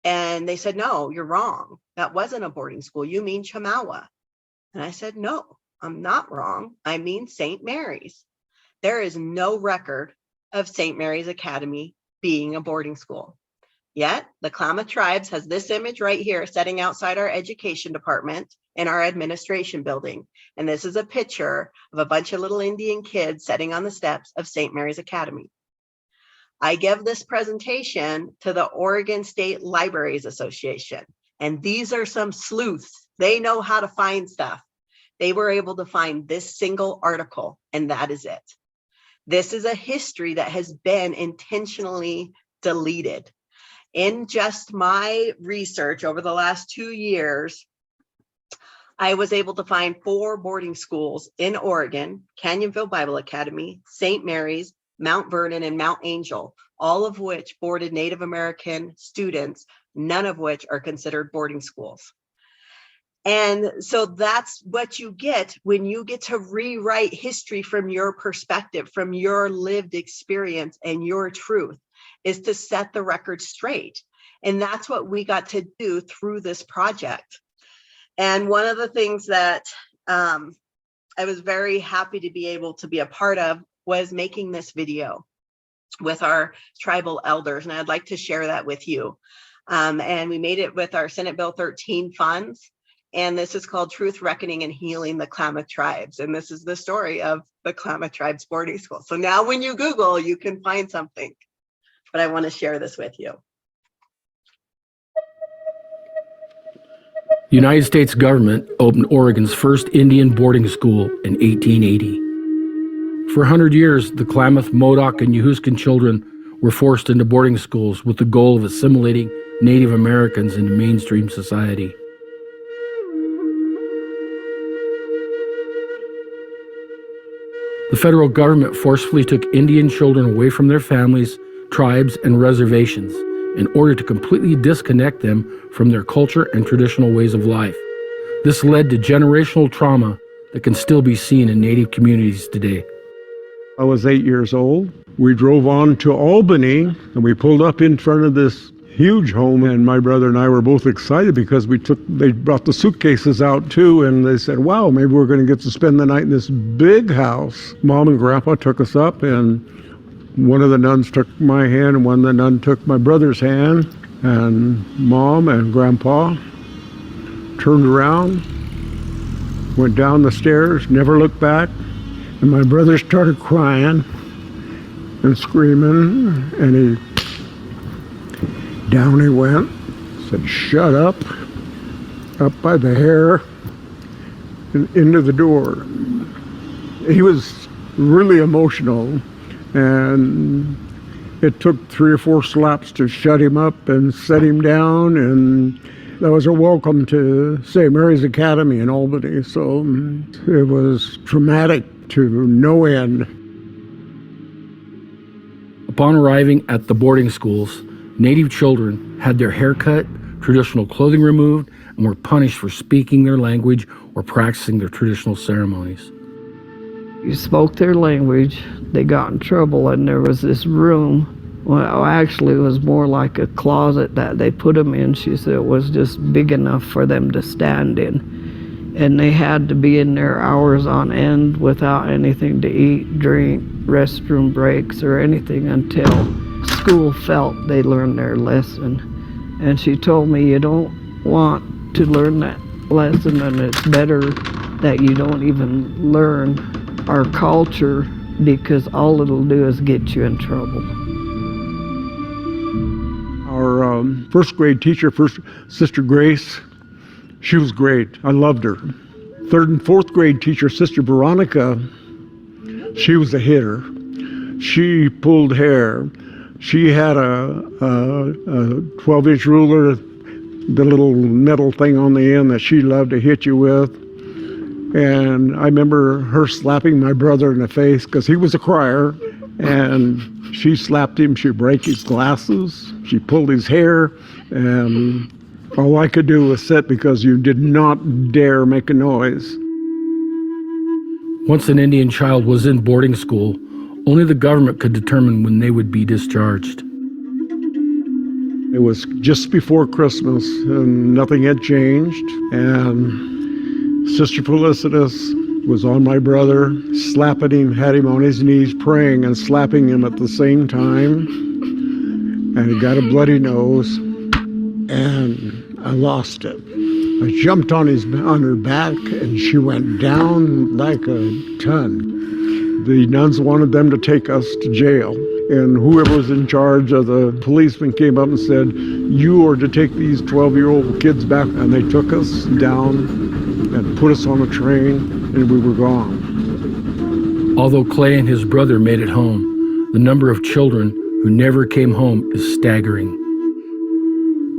B: And they said, no, you're wrong. That wasn't a boarding school. You mean Chemawa. And I said, no, I'm not wrong. I mean St. Mary's. There is no record of St. Mary's Academy being a boarding school. Yet the Klamath Tribes has this image right here sitting outside our education department in our administration building. And this is a picture of a bunch of little Indian kids sitting on the steps of St. Mary's Academy. I give this presentation to the Oregon State Libraries Association. And these are some sleuths. They know how to find stuff. They were able to find this single article, and that is it. This is a history that has been intentionally deleted. In just my research over the last 2 years, I was able to find 4 boarding schools in Oregon: Canyonville Bible Academy, St. Mary's, Mount Vernon, and Mount Angel, all of which boarded Native American students, none of which are considered boarding schools. And so that's what you get when you get to rewrite history from your perspective, from your lived experience and your truth, is to set the record straight. And that's what we got to do through this project. And one of the things that I was very happy to be able to be a part of was making this video with our tribal elders. And I'd like to share that with you. And we made it with our Senate Bill 13 funds. And this is called Truth, Reckoning, and Healing the Klamath Tribes. And this is the story of the Klamath Tribes boarding school. So now when you Google, you can find something. But I want to share this with you.
C: The United States government opened Oregon's first Indian boarding school in 1880. For 100 years, the Klamath, Modoc, and Yehuskan children were forced into boarding schools with the goal of assimilating Native Americans into mainstream society. The federal government forcefully took Indian children away from their families, tribes, and reservations in order to completely disconnect them from their culture and traditional ways of life. This led to generational trauma that can still be seen in Native communities today.
D: I was 8 years old We drove on to Albany, and we pulled up in front of this huge home, and my brother and I were both excited because they brought the suitcases out too, and they said, wow, maybe we're going to get to spend the night in this big house. Mom and Grandpa took us up, and one of the nuns took my hand, and one of the nuns took my brother's hand, and Mom and Grandpa turned around, went down the stairs, never looked back, and my brother started crying and screaming, and down he went, said, shut up by the hair, and into the door. He was really emotional, and it took 3 or 4 slaps to shut him up and set him down, and that was a welcome to St. Mary's Academy in Albany, so it was traumatic to no end.
C: Upon arriving at the boarding schools, Native children had their hair cut, traditional clothing removed, and were punished for speaking their language or practicing their traditional ceremonies.
E: You spoke their language, they got in trouble, and there was this room. Well, actually, it was more like a closet that they put them in. She said it was just big enough for them to stand in. And they had to be in there hours on end without anything to eat, drink, restroom breaks, or anything until school felt they learned their lesson. And she told me, you don't want to learn that lesson, and it's better that you don't even learn our culture, because all it'll do is get you in trouble.
D: Our first grade teacher, Sister Grace, she was great. I loved her. 3rd and 4th grade teacher, Sister Veronica, she was a hitter. She pulled hair. She had a 12-inch ruler, the little metal thing on the end that she loved to hit you with. And I remember her slapping my brother in the face because he was a crier, and she slapped him. She broke his glasses. She pulled his hair, and all I could do was sit because you did not dare make a noise.
C: Once an Indian child was in boarding school, only the government could determine when they would be discharged.
D: It was just before Christmas, and nothing had changed, and Sister Felicitas was on my brother, slapping him, had him on his knees, praying and slapping him at the same time. And he got a bloody nose, and I lost it. I jumped on her back, and she went down like a ton. The nuns wanted them to take us to jail. And whoever was in charge of the policeman came up and said, you are to take these 12-year-old kids back. And they took us down and put us on a train, and we were gone.
C: Although Clay and his brother made it home, the number of children who never came home is staggering.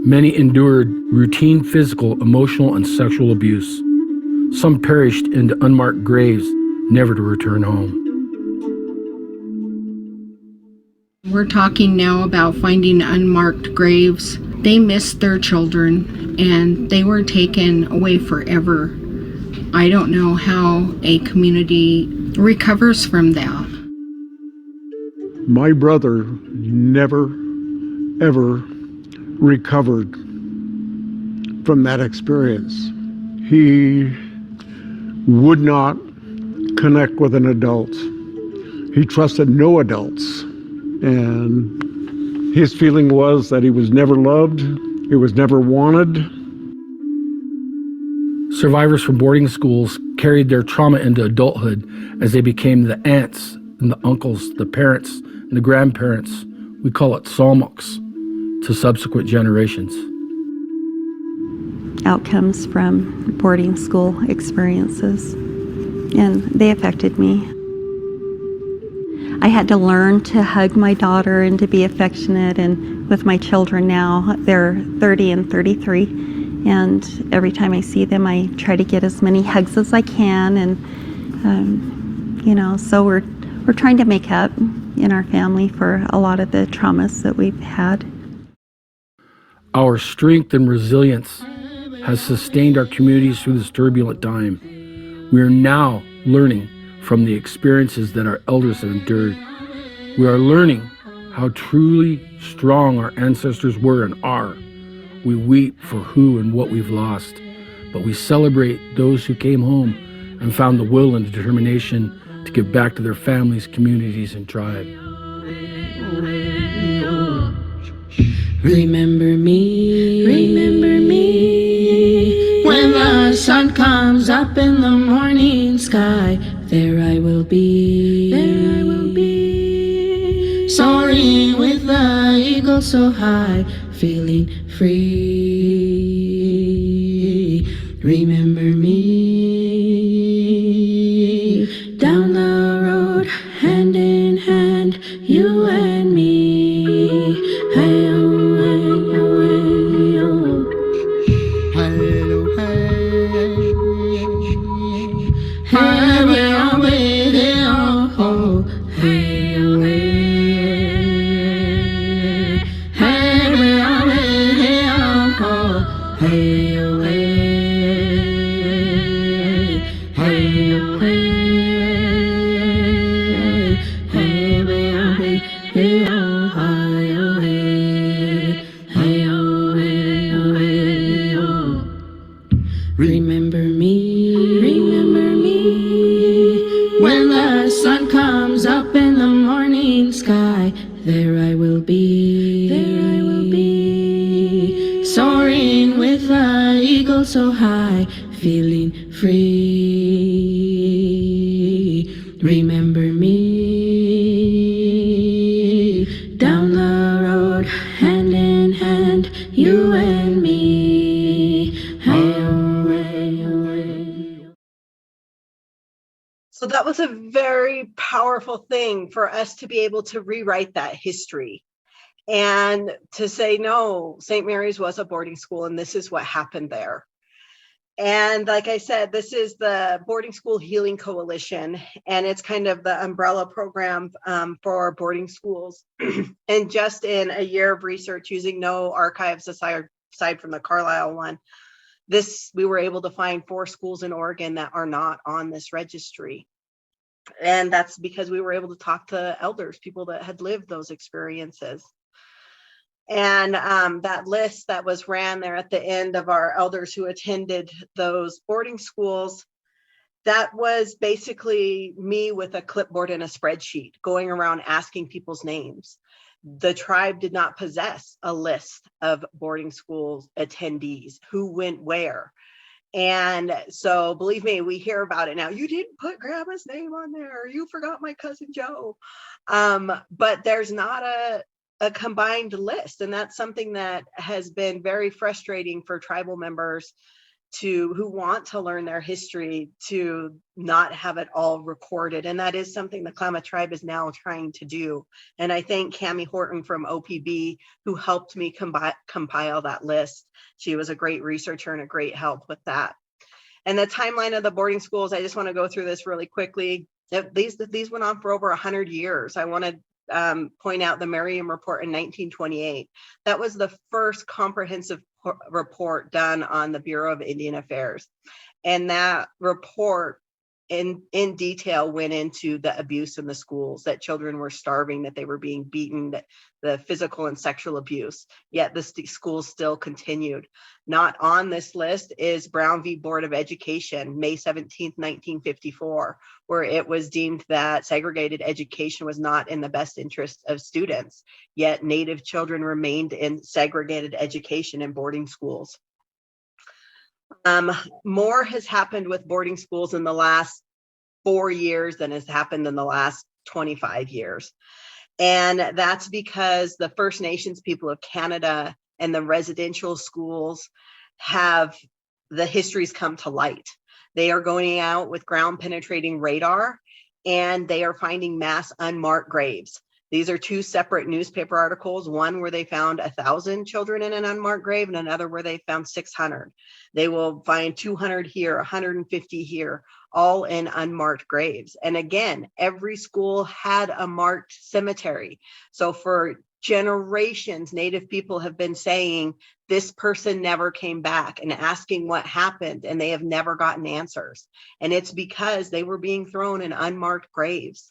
C: Many endured routine physical, emotional, and sexual abuse. Some perished into unmarked graves, never to return home.
F: We're talking now about finding unmarked graves. They missed their children, and they were taken away forever. I don't know how a community recovers from that.
D: My brother never, ever recovered from that experience. He would not connect with an adult. He trusted no adults. And his feeling was that he was never loved, he was never wanted.
C: Survivors from boarding schools carried their trauma into adulthood as they became the aunts and the uncles, the parents and the grandparents, we call it salmoks, to subsequent generations.
G: Outcomes from boarding school experiences, and they affected me. I had to learn to hug my daughter and to be affectionate, and with my children now, they're 30 and 33, and every time I see them, I try to get as many hugs as I can, and so we're trying to make up in our family for a lot of the traumas that we've had.
C: Our strength and resilience has sustained our communities through this turbulent time. We are now learning from the experiences that our elders have endured. We are learning how truly strong our ancestors were and are. We weep for who and what we've lost, but we celebrate those who came home and found the will and determination to give back to their families, communities, and tribe.
H: Remember me, when the sun comes up in the morning sky, there I will be, soaring with the eagle so high, feeling free. Remember me, down the road, hand in hand, you and me. Hey, oh, hey, oh, hey, oh. Hey, oh, hey, oh, hey, oh, hey, oh, remember me, when the sun comes up in the morning sky, there I will be, soaring with the eagle so high, feeling free. Remember me, down the road, hand in hand, you and me.
B: So that was a very powerful thing for us to be able to rewrite that history and to say, no, St. Mary's was a boarding school and this is what happened there. And like I said, this is the Boarding School Healing Coalition, and it's kind of the umbrella program for boarding schools. And just in a year of research using no archives aside from the Carlisle one, we were able to find 4 schools in Oregon that are not on this registry. And that's because we were able to talk to elders, people that had lived those experiences. And that list that was ran there at the end of our elders who attended those boarding schools, that was basically me with a clipboard and a spreadsheet going around asking people's names. The tribe did not possess a list of boarding school attendees, who went where. And so, believe me, we hear about it now. You didn't put grandma's name on there, or you forgot my cousin Joe. But there's not a combined list. And that's something that has been very frustrating for tribal members who want to learn their history, to not have it all recorded. And that is something the Klamath tribe is now trying to do. And I thank Cami Horton from OPB, who helped me compile that list. She was a great researcher and a great help with that. And the timeline of the boarding schools, I just want to go through this really quickly. These went on for over 100 years. I want to point out the Merriam Report in 1928. That was the first comprehensive report done on the Bureau of Indian Affairs. And that report in detail went into the abuse in the schools, that children were starving, that they were being beaten, that the physical and sexual abuse, yet the schools still continued. Not on this list is Brown v. Board of Education, May 17th, 1954, where it was deemed that segregated education was not in the best interest of students, yet Native children remained in segregated education in boarding schools. More has happened with boarding schools in the last 4 years than has happened in the last 25 years. And that's because the First Nations people of Canada and the residential schools the histories come to light. They are going out with ground penetrating radar, and they are finding mass unmarked graves. These are 2 separate newspaper articles, one where they found 1,000 children in an unmarked grave and another where they found 600. They will find 200 here, 150 here, all in unmarked graves. And again, every school had a marked cemetery. So for generations, Native people have been saying, this person never came back, and asking what happened, and they have never gotten answers. And it's because they were being thrown in unmarked graves.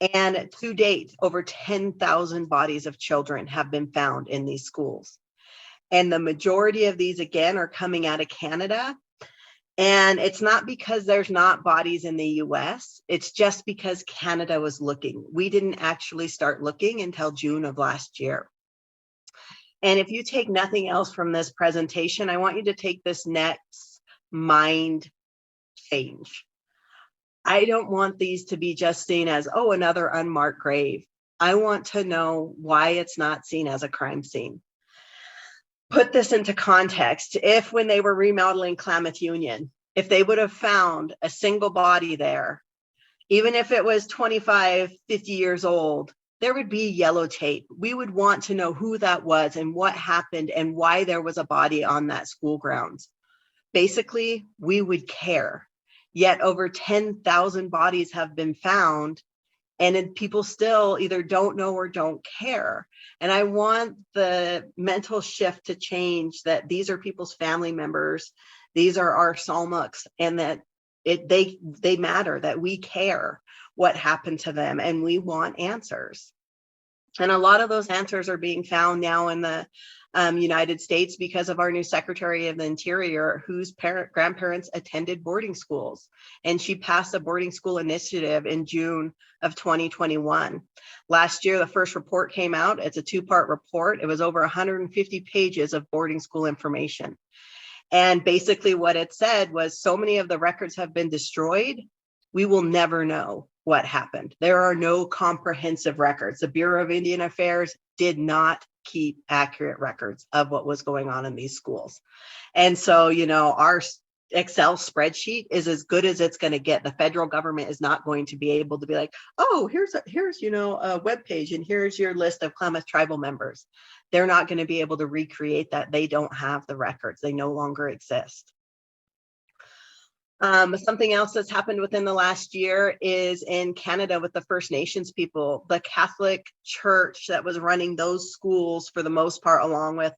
B: And to date, over 10,000 bodies of children have been found in these schools. And the majority of these, again, are coming out of Canada. And it's not because there's not bodies in the US, it's just because Canada was looking. We didn't actually start looking until June of last year. And if you take nothing else from this presentation, I want you to take this next mind change. I don't want these to be just seen as, oh, another unmarked grave. I want to know why it's not seen as a crime scene. Put this into context. If when they were remodeling Klamath Union, if they would have found a single body there, even if it was 25, 50 years old, there would be yellow tape. We would want to know who that was and what happened and why there was a body on that school grounds. Basically, we would care. Yet over 10,000 bodies have been found, and people still either don't know or don't care. And I want the mental shift to change, that these are people's family members, these are our Salmuks, and that they matter, that we care what happened to them, and we want answers. And a lot of those answers are being found now in the United States because of our new Secretary of the Interior, whose grandparents attended boarding schools. And she passed a boarding school initiative in June of 2021. Last year, the first report came out. It's a 2-part report. It was over 150 pages of boarding school information. And basically what it said was, so many of the records have been destroyed, we will never know what happened. There are no comprehensive records. The Bureau of Indian Affairs did not keep accurate records of what was going on in these schools. And so, our Excel spreadsheet is as good as it's going to get. The federal government is not going to be able to be like, oh, here's a web page, and here's your list of Klamath tribal members. They're not going to be able to recreate that. They don't have the records. They no longer exist. Something else that's happened within the last year is in Canada with the First Nations people. The Catholic Church that was running those schools for the most part, along with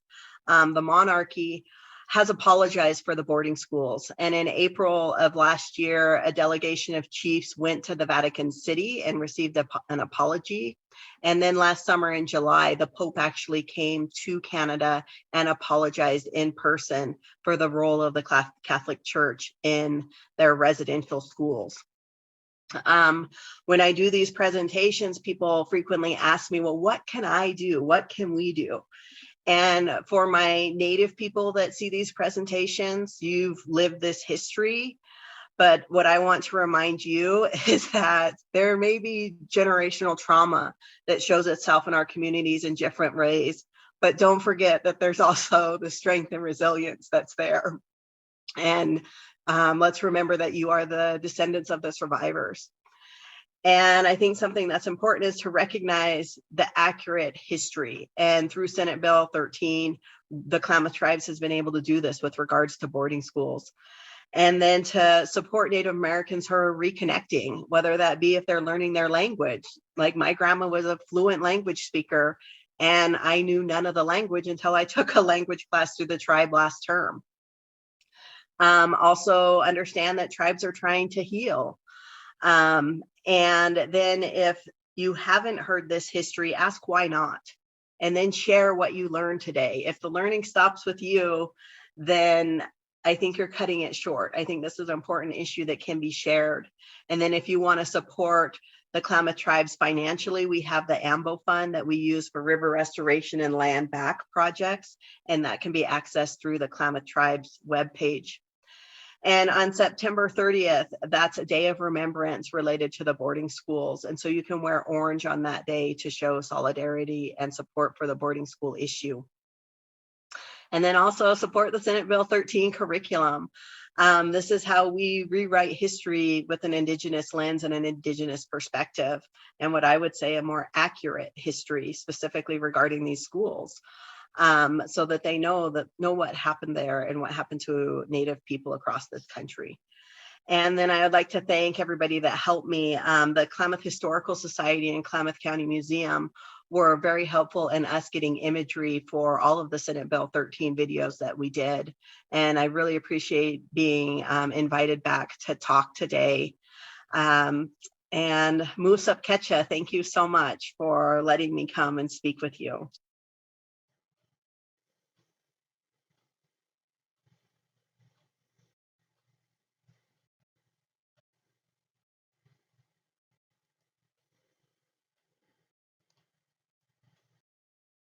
B: the monarchy, has apologized for the boarding schools. And in April of last year, a delegation of chiefs went to the Vatican City and received an apology. And then last summer in July, the Pope actually came to Canada and apologized in person for the role of the Catholic Church in their residential schools. When I do these presentations, people frequently ask me, well, what can I do? What can we do? And for my Native people that see these presentations, you've lived this history. But what I want to remind you is that there may be generational trauma that shows itself in our communities in different ways. But don't forget that there's also the strength and resilience that's there. And let's remember that you are the descendants of the survivors. And I think something that's important is to recognize the accurate history. And through Senate Bill 13, the Klamath Tribes has been able to do this with regards to boarding schools. And then to support Native Americans who are reconnecting, whether that be if they're learning their language. Like my grandma was a fluent language speaker, and I knew none of the language until I took a language class through the tribe last term. Also understand that tribes are trying to heal. And then if you haven't heard this history, ask why not, and then share what you learned today. If the learning stops with you, then I think you're cutting it short. I think this is an important issue that can be shared. And then if you want to support the Klamath Tribes financially, we have the AMBO fund that we use for river restoration and land back projects, and that can be accessed through the Klamath Tribes webpage. And on September 30th, that's a day of remembrance related to the boarding schools. And so you can wear orange on that day to show solidarity and support for the boarding school issue. And then also support the Senate Bill 13 curriculum. This is how we rewrite history with an Indigenous lens and an Indigenous perspective, and what I would say a more accurate history, specifically regarding these schools. So that they know what happened there and what happened to Native people across this country. And then I would like to thank everybody that helped me. The Klamath Historical Society and Klamath County Museum were very helpful in us getting imagery for all of the Senate Bill 13 videos that we did. And I really appreciate being invited back to talk today. And Musa Ketcha, thank you so much for letting me come and speak with you.